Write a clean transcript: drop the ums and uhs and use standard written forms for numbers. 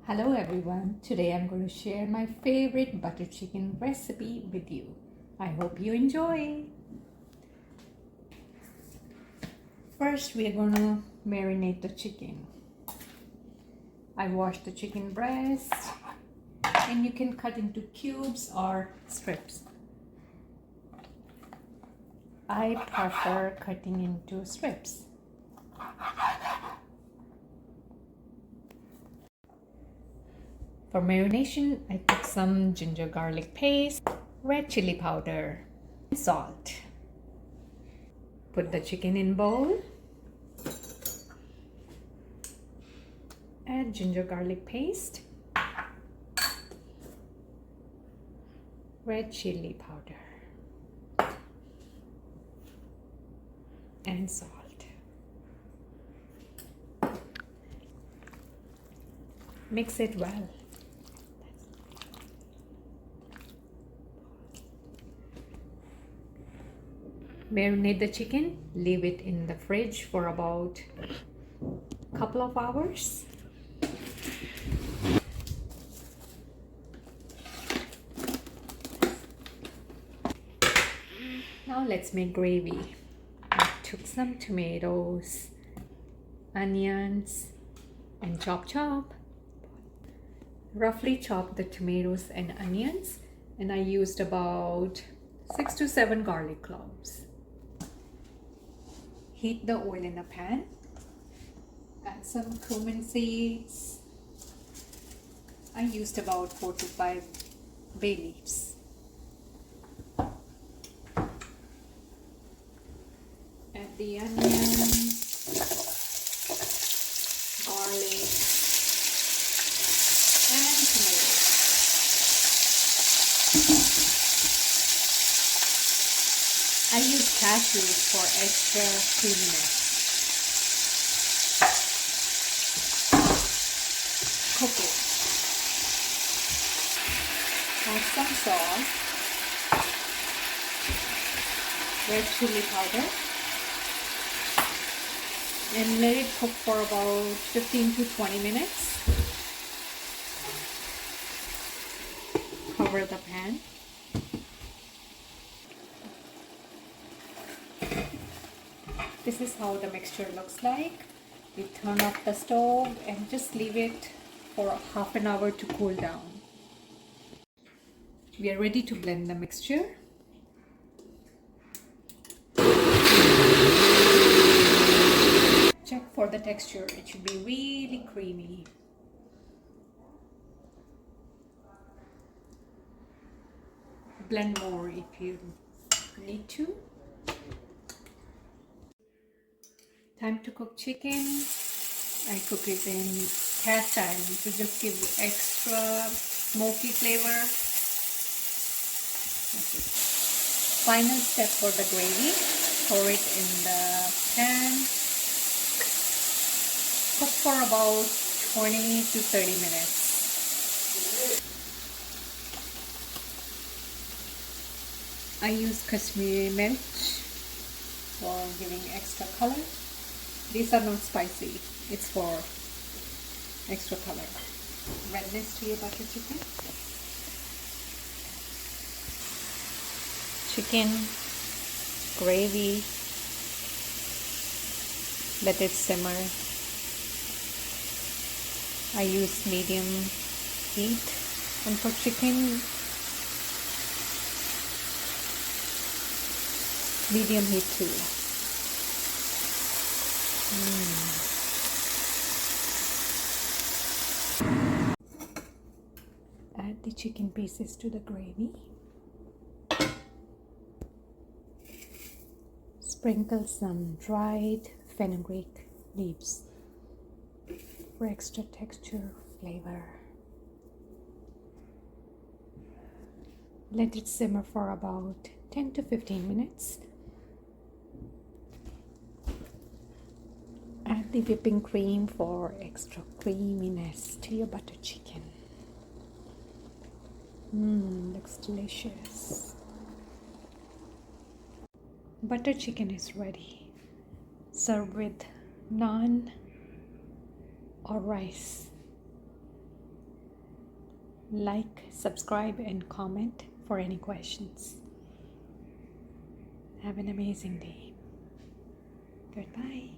Hello everyone, today I'm going to share my favorite butter chicken recipe with you. I hope you enjoy. First we are going to marinate the chicken. I washed the chicken breast and you can cut into cubes or strips. I prefer cutting into strips. For marination, I took some ginger garlic paste, red chili powder, and salt. Put the chicken in bowl. Add ginger garlic paste, red chili powder, and salt. Mix it well. Marinate the chicken, leave it in the fridge for about a couple of hours. Now let's make gravy. I took some tomatoes, onions, and chop. Roughly chopped the tomatoes and onions, and I used about 6 to 7 garlic cloves. Heat the oil in a pan. Add some cumin seeds. I used about 4 to 5 bay leaves. Add the onions, garlic, and tomatoes. I use cashews for extra creaminess. Cook it. Add some salt, red chili powder, and let it cook for about 15 to 20 minutes. Cover the pan. This is how the mixture looks like. We turn off the stove and just leave it for half an hour to cool down. We are ready to blend the mixture. Check for the texture. It should be really creamy. Blend more if you need to. Time to cook chicken. I cook it in cast iron to just give extra smoky flavor. Final step for the gravy. Pour it in the pan. Cook for about 20 to 30 minutes. I use Kashmiri mirch for giving extra color. These are not spicy, it's for extra color. Redness to your butter chicken. Chicken, gravy, let it simmer. I use medium heat, and for chicken, medium heat too. Add the chicken pieces to the gravy. Sprinkle some dried fenugreek leaves for extra texture, flavor. Let it simmer for about 10 to 15 minutes. Add the whipping cream for extra creaminess to your butter chicken. Looks delicious. Butter chicken is ready. Serve with naan or rice. Like, subscribe, and comment for any questions. Have an amazing day. Goodbye.